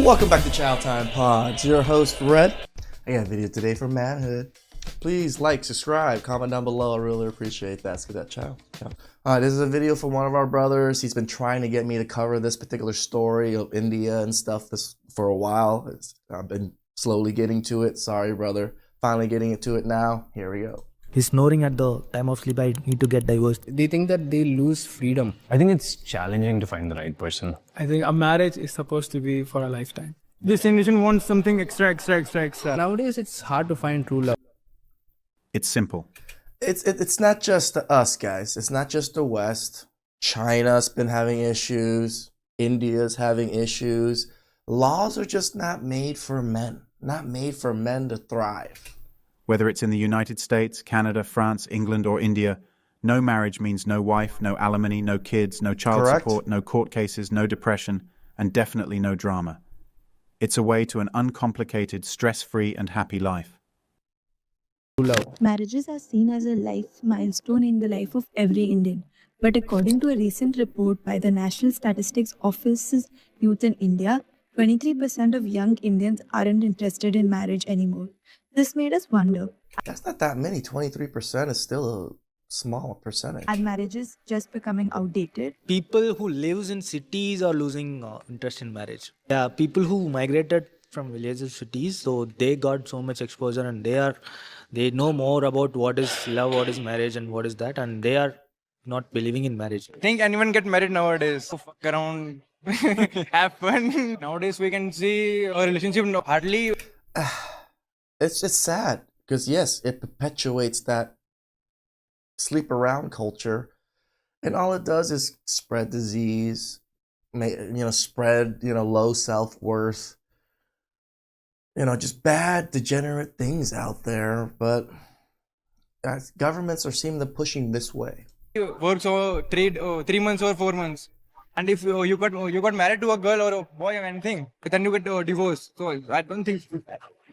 Welcome back to TheChowTimePod. It's your host, Red. I got a video today for manhood. Please like, subscribe, comment down below. I really appreciate that. Let's get that chow. This is a video from one of our brothers. He's been trying to get me to cover this particular story of India and stuff for a while. I've been slowly getting to it. Sorry, brother. Finally getting to it now. Here we go. He's snoring at the time of sleep. I need to get divorced. They think that they lose freedom. I think it's challenging to find the right person. I think a marriage is supposed to be for a lifetime. This generation wants something extra. Nowadays, it's hard to find true love. It's simple. It's not just us, guys. It's not just the West. China's been having issues. India's having issues. Laws are just not made for men. Not made for men to thrive. Whether it's in the United States, Canada, France, England, or India, no marriage means no wife, no alimony, no kids, no child support, no court cases, no depression, and definitely no drama. It's a way to an uncomplicated, stress-free, and happy life. Marriages are seen as a life milestone in the life of every Indian. But according to a recent report by the National Statistics Office's Youth in India, 23% of young Indians aren't interested in marriage anymore. This made us wonder, That's not that many. 23% is still a small percentage. are marriages just becoming outdated? People who lives in cities are losing interest in marriage. Yeah, people who migrated from villages to cities, so they got so much exposure and they know more about what is love, what is marriage, and what is that, and they are not believing in marriage. Think anyone get married nowadays? So fuck around, have fun. Nowadays we can see a relationship hardly. It's just sad because yes, it perpetuates that sleep around culture, and all it does is spread disease, spread low self-worth, just bad degenerate things out there. But governments are seeming to pushing this way. Works over 3 months or 4 months, and if you got married to a girl or a boy or anything, then you get divorced. So I don't think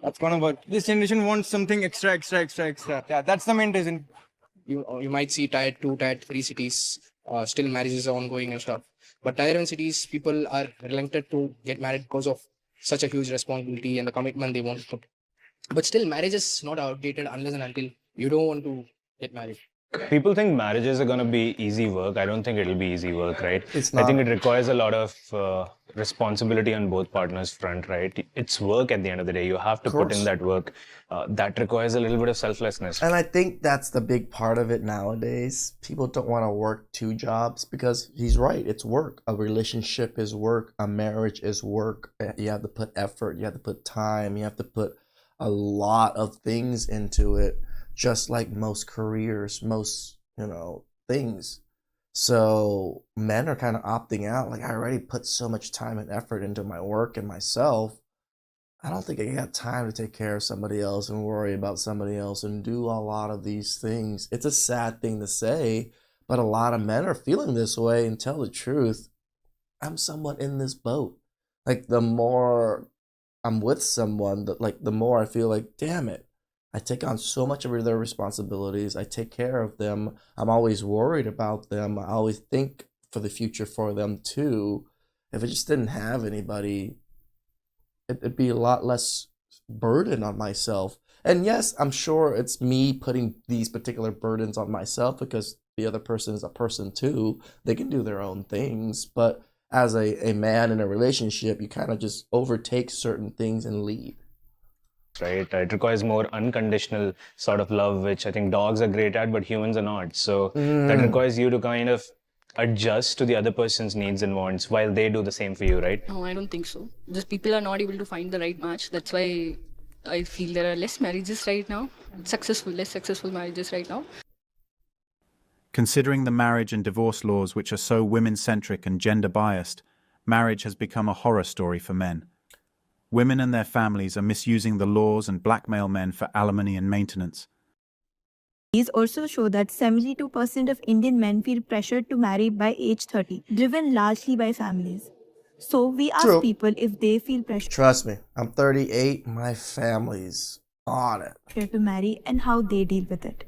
that's gonna work. This generation wants something extra. Yeah, that's the main reason. You might see tier 2, tier 3 cities, still marriages are ongoing and stuff. But tier 1 cities, people are reluctant to get married because of such a huge responsibility and the commitment they want to put. But still, marriage is not outdated unless and until you don't want to get married. People think marriages are going to be easy work. I don't think it'll be easy work, right? It's not. I think it requires a lot of responsibility on both partners' front, right? It's work at the end of the day. You have to put in that work. That requires a little bit of selflessness. And I think that's the big part of it nowadays. People don't want to work 2 jobs because he's right. It's work. A relationship is work. A marriage is work. You have to put effort. You have to put time. You have to put a lot of things into it, just like most careers, most, things. So men are kind of opting out. Like, I already put so much time and effort into my work and myself. I don't think I got time to take care of somebody else and worry about somebody else and do a lot of these things. It's a sad thing to say, but a lot of men are feeling this way, and tell the truth, I'm somewhat in this boat. Like, the more I'm with someone, the more I feel like, damn it, I take on so much of their responsibilities. I take care of them. I'm always worried about them. I always think for the future for them too. If I just didn't have anybody, it'd be a lot less burden on myself. And yes, I'm sure it's me putting these particular burdens on myself because the other person is a person too. They can do their own things. But as a man in a relationship, you kind of just overtake certain things and lead. Right? It requires more unconditional sort of love, which I think dogs are great at, but humans are not. So that requires you to kind of adjust to the other person's needs and wants while they do the same for you, right? No, I don't think so. Just people are not able to find the right match. That's why I feel there are less marriages right now. Less successful marriages right now. Considering the marriage and divorce laws which are so women-centric and gender-biased, marriage has become a horror story for men. Women and their families are misusing the laws and blackmail men for alimony and maintenance. These also show that 72% of Indian men feel pressured to marry by age 30, driven largely by families. So we ask people if they feel pressured Trust me, I'm 38. My family's on it. to marry and how they deal with it.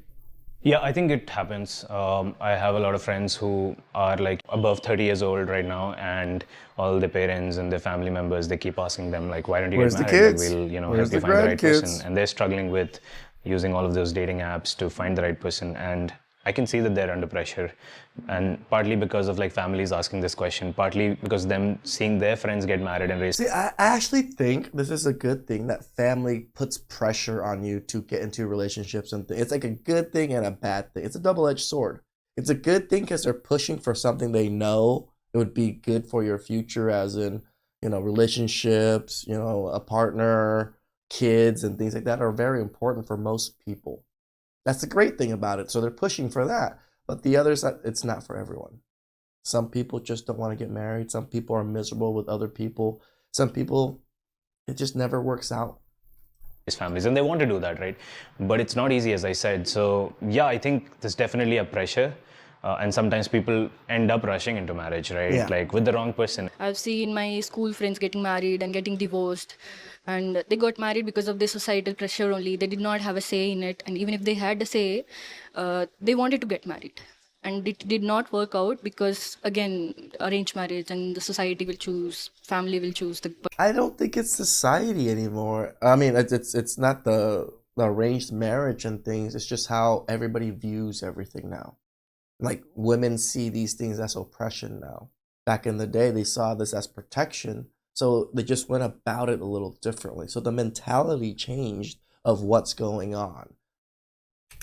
Yeah, I think it happens. I have a lot of friends who are like above 30 years old right now, and all their parents and their family members, they keep asking them like, why don't you get Where's the married? Like, kids? we'll, Where's help you the find the right person. grandkids? And they're struggling with using all of those dating apps to find the right person. And I can see that they're under pressure, and partly because of like families asking this question, partly because them seeing their friends get married and raise. See, I actually think this is a good thing that family puts pressure on you to get into relationships and it's like a good thing and a bad thing. It's a double-edged sword. It's a good thing because they're pushing for something they know it would be good for your future, as in, relationships, a partner, kids, and things like that are very important for most people. That's the great thing about it. So they're pushing for that. But the others, it's not for everyone. Some people just don't want to get married. Some people are miserable with other people. Some people, it just never works out. Families, and they want to do that, right? But it's not easy, as I said. So yeah, I think there's definitely a pressure. And sometimes people end up rushing into marriage, right? Yeah. Like with the wrong person. I've seen my school friends getting married and getting divorced, and they got married because of the societal pressure only. They did not have a say in it, and even if they had a say, they wanted to get married. And it did not work out because, again, arranged marriage and the society will choose, family will choose. I don't think it's society anymore. I mean, it's not the arranged marriage and things. It's just how everybody views everything now. Like women see these things as oppression now. Back in the day, they saw this as protection. So they just went about it a little differently. So the mentality changed of what's going on.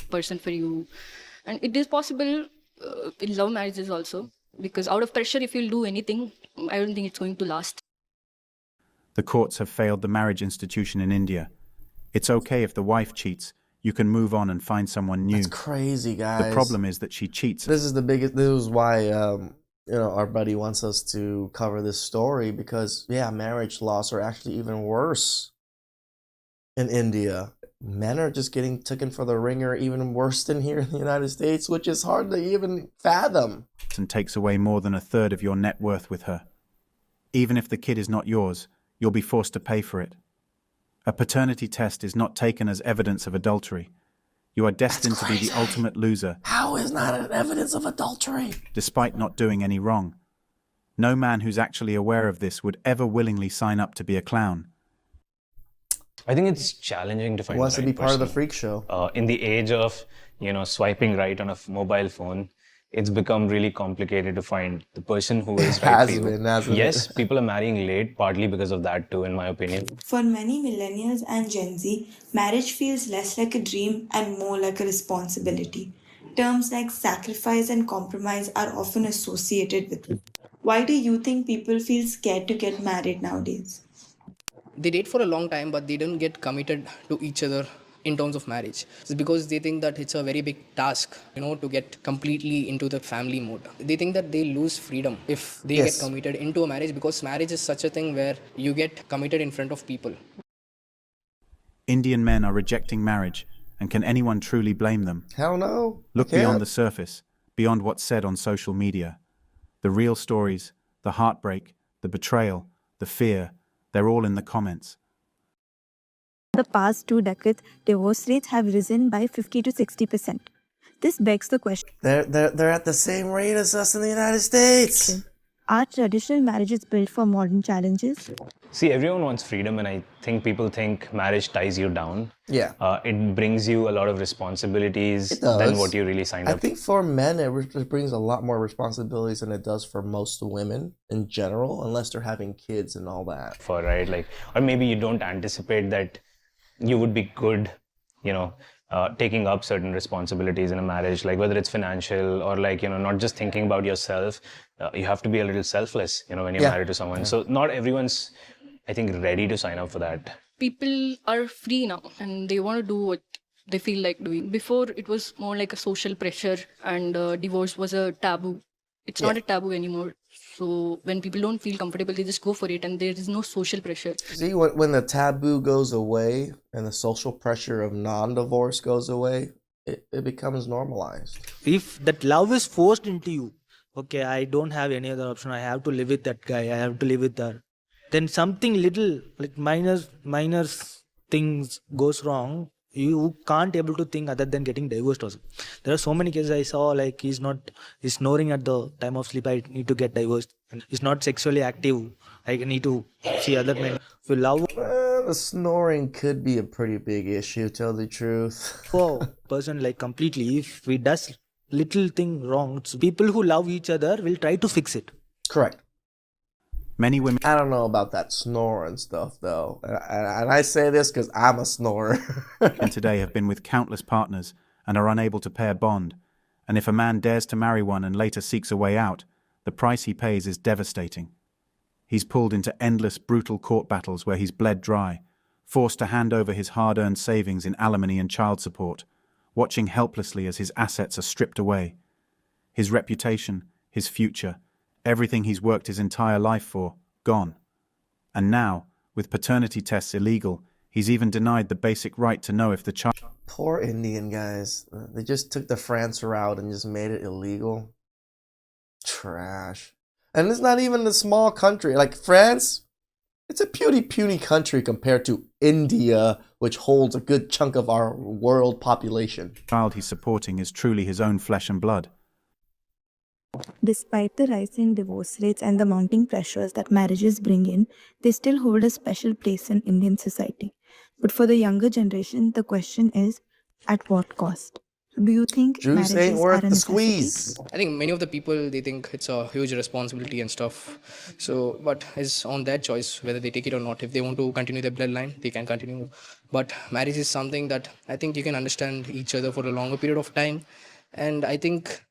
Person for you. And it is possible in love marriages also, because out of pressure, if you'll do anything, I don't think it's going to last. The courts have failed the marriage institution in India. It's okay if the wife cheats. You can move on and find someone new. That's crazy, guys. The problem is that she cheats. This is the biggest. This is why our buddy wants us to cover this story, because marriage laws are actually even worse in India. Men are just getting taken for the ringer, even worse than here in the United States, which is hard to even fathom. And takes away more than a third of your net worth with her. Even if the kid is not yours, you'll be forced to pay for it. A paternity test is not taken as evidence of adultery. You are destined to be the ultimate loser. How is that an evidence of adultery? Despite not doing any wrong. No man who's actually aware of this would ever willingly sign up to be a clown. I think it's challenging to find. Wants the right to be part person. of the freak show. In the age of swiping right on a mobile phone, it's become really complicated to find the person who is right for you. Yes, people are marrying late, partly because of that too, in my opinion. For many millennials and Gen Z, marriage feels less like a dream and more like a responsibility. Terms like sacrifice and compromise are often associated with it. Why do you think people feel scared to get married nowadays? They date for a long time, but they don't get committed to each other in terms of marriage. It's because they think that it's a very big task, to get completely into the family mode. They think that they lose freedom if they get committed into a marriage, because marriage is such a thing where you get committed in front of people. Indian men are rejecting marriage, and can anyone truly blame them? Hell no. Look beyond the surface, beyond what's said on social media. The real stories, the heartbreak, the betrayal, the fear, they're all in the comments. The past 2 decades, divorce rates have risen by 50 to 60%. This begs the question. They're at the same rate as us in the United States. Are traditional marriages built for modern challenges? See, everyone wants freedom, and I think people think marriage ties you down. Yeah. It brings you a lot of responsibilities than what you really signed up. I think for men, it brings a lot more responsibilities than it does for most women in general, unless they're having kids and all that. Right? Or maybe you don't anticipate that you would be good, taking up certain responsibilities in a marriage, like whether it's financial or not just thinking about yourself. You have to be a little selfless, when you're married to someone. So not everyone's, I think, ready to sign up for that. People are free now and they want to do what they feel like doing. Before, it was more like a social pressure, and divorce was a taboo. It's not a taboo anymore. So when people don't feel comfortable, they just go for it, and there is no social pressure. See, when the taboo goes away and the social pressure of non-divorce goes away, it becomes normalized. If that love is forced into you, okay, I don't have any other option. I have to live with that guy. I have to live with her. Then something little, like minor things goes wrong. you can't able to think other than getting divorced also. There are so many cases I saw, like he's snoring at the time of sleep, I need to get divorced. And he's not sexually active, I need to see other men. If you love The snoring could be a pretty big issue, tell the truth. a person like completely, if he does little thing wrong, so people who love each other will try to fix it. Correct. Many women I don't know about that snoring stuff, though. And I say this because I'm a snorer. today have been with countless partners and are unable to pay a bond. And if a man dares to marry one and later seeks a way out, the price he pays is devastating. He's pulled into endless, brutal court battles where he's bled dry, forced to hand over his hard-earned savings in alimony and child support, watching helplessly as his assets are stripped away. His reputation, his future, everything he's worked his entire life for, gone. And now, with paternity tests illegal, he's even denied the basic right to know if the child... Poor Indian guys. They just took the France route and just made it illegal. Trash. And it's not even a small country. Like France, it's a puny country compared to India, which holds a good chunk of our world population. child he's supporting is truly his own flesh and blood. Despite the rise in divorce rates and the mounting pressures that marriages bring in, they still hold a special place in Indian society. But for the younger generation, the question is, at what cost? Do you think Juice ain't marriages are worth a the necessity? squeeze. I think many of the people, they think it's a huge responsibility and stuff. So, but it's on their choice whether they take it or not. If they want to continue their bloodline, they can continue. But marriage is something that I think you can understand each other for a longer period of time. And I think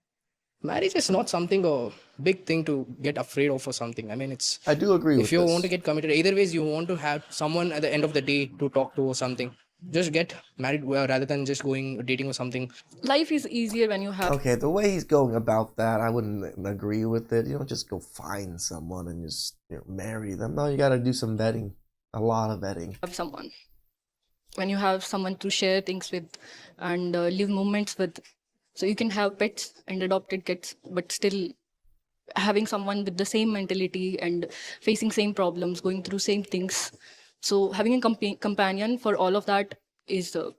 marriage is not something a big thing to get afraid of or something. I mean, it's... I do agree with If you this. want to get committed, either ways, you want to have someone at the end of the day to talk to or something. Just get married rather than just going dating or something. Life is easier when you have Okay, the way he's going about that, I wouldn't agree with it. You don't just go find someone and just marry them. No, you got to do some vetting. A lot of vetting. someone. When you have someone to share things with and live moments with. So you can have pets and adopted kids, but still having someone with the same mentality and facing same problems, going through same things. So having a companion for all of that is the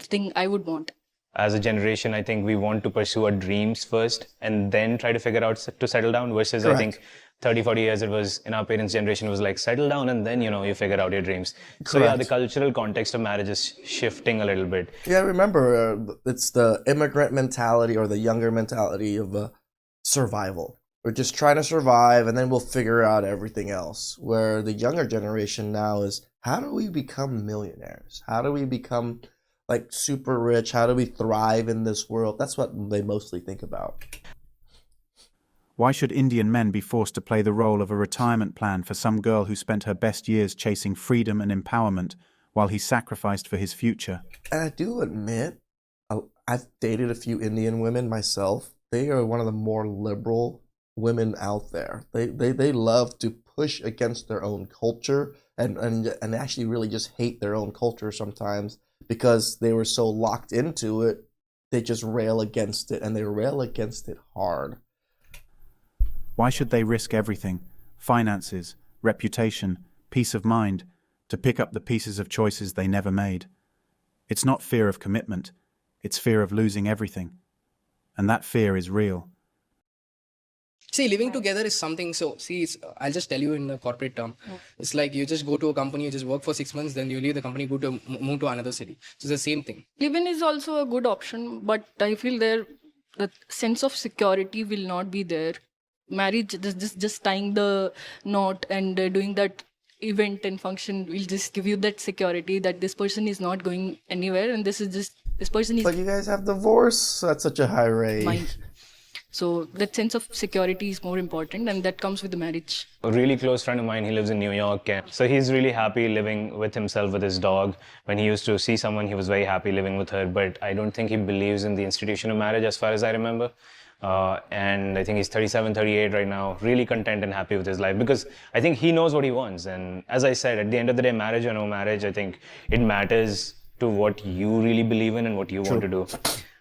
thing I would want. As a generation, I think we want to pursue our dreams first and then try to figure out to settle down versus Correct. I think 30, 40 years it was in our parents' generation, it was like settle down and then, you figure out your dreams. So yeah, Correct. the cultural context of marriage is shifting a little bit. Yeah, remember, it's the immigrant mentality or the younger mentality of survival. We're just trying to survive and then we'll figure out everything else. Where the younger generation now is, how do we become millionaires? How do we become like super rich? How do we thrive in this world? That's what they mostly think about. Why should Indian men be forced to play the role of a retirement plan for some girl who spent her best years chasing freedom and empowerment while he sacrificed for his future? And I do admit, I've dated a few Indian women myself. They are one of the more liberal women out there. They love to push against their own culture and actually really just hate their own culture sometimes because they were so locked into it. They just rail against it, and they rail against it hard. Why should they risk everything, finances, reputation, peace of mind, to pick up the pieces of choices they never made? It's not fear of commitment, it's fear of losing everything. And that fear is real. See, living together is something. So, see, I'll just tell you in a corporate term. It's like you just go to a company, you just work for 6 months, then you leave the company, move to another city. So, it's the same thing. Live-in is also a good option, but I feel the sense of security will not be there. Marriage, just tying the knot and doing that event and function will just give you that security that this person is not going anywhere, and this person is But you guys have divorce at such a high rate. mine. So that sense of security is more important, and that comes with the marriage. A really close friend of mine, he lives in New York, and so he's really happy living with himself, with his dog. When he used to see someone, he was very happy living with her, but I don't think he believes in the institution of marriage as far as I remember. And I think he's 37, 38 right now, really content and happy with his life because I think he knows what he wants. And as I said, at the end of the day, marriage or no marriage, I think it matters to what you really believe in and what you want to do.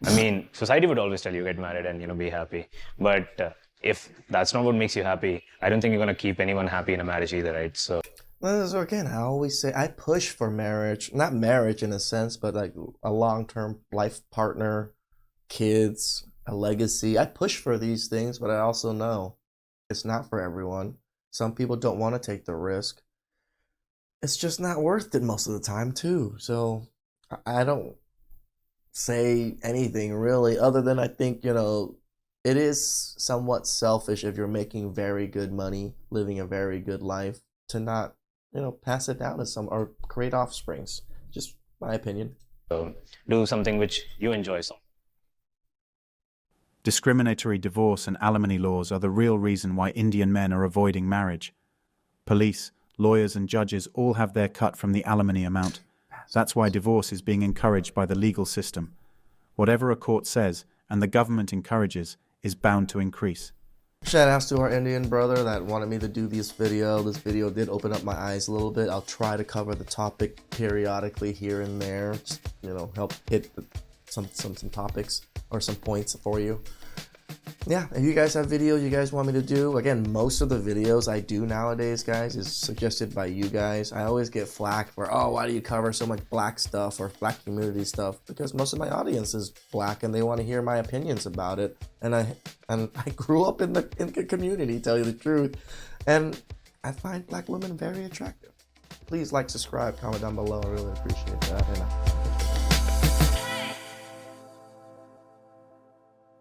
I mean, society would always tell you get married and be happy. But if that's not what makes you happy, I don't think you're going to keep anyone happy in a marriage either, right? So So again, I always say I push for marriage, not marriage in a sense, but like a long-term life partner, kids, a legacy. I push for these things, but I also know it's not for everyone. Some people don't want to take the risk. It's just not worth it most of the time too. So I don't say anything really other than I think, it is somewhat selfish if you're making very good money, living a very good life, to not, pass it down to some or create offsprings. Just my opinion. So do something which you enjoy. Discriminatory divorce and alimony laws are the real reason why Indian men are avoiding marriage. Police, lawyers and judges all have their cut from the alimony amount. That's why divorce is being encouraged by the legal system. Whatever a court says and the government encourages is bound to increase. Shout outs to our Indian brother that wanted me to do this video. This video did open up my eyes a little bit. I'll try to cover the topic periodically here and there. Just, help hit some topics or some points for you. Yeah, if you guys have videos you guys want me to do, again, most of the videos I do nowadays, guys, is suggested by you guys. I always get flack for, why do you cover so much black stuff or black community stuff? Because most of my audience is black and they want to hear my opinions about it. And I grew up in the community, tell you the truth, and I find black women very attractive. Please like, subscribe, comment down below. I really appreciate that. And